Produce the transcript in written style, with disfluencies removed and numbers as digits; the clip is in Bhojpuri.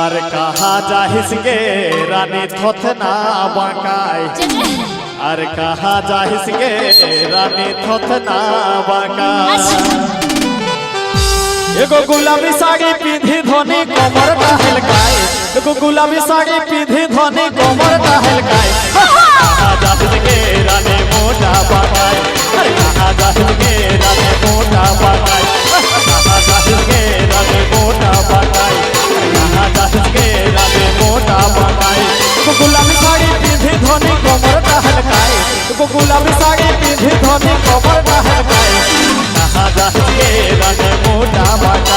আর কাহা যাহিস গে রানী থথনা বাঁকায় আর কাহা যাহিস গে রানী থথনা বাঁকায় एगो गुलाबी साड़ी पीधी धोनी कमर टहलकाए एगो गुलाबी साड़ी पीधी धोनी कमर टहलकाए कहाँ जाहिल गे रानी मोटा बाकाए कहाँ जाहिल गे रानी मोटा बाकाए कहाँ जाहिल गे रानी मोटा बाकाए कहाँ जाहिल गे रानी मोटा बाकाए एगो गुलाबी साड़ी पीधी धोनी कमर टहलकाए एगो गुलाबी साड़ी पीधी धोनी कमर टहलकाए कहाँ जाहिल गे रानी मोटा बाकाए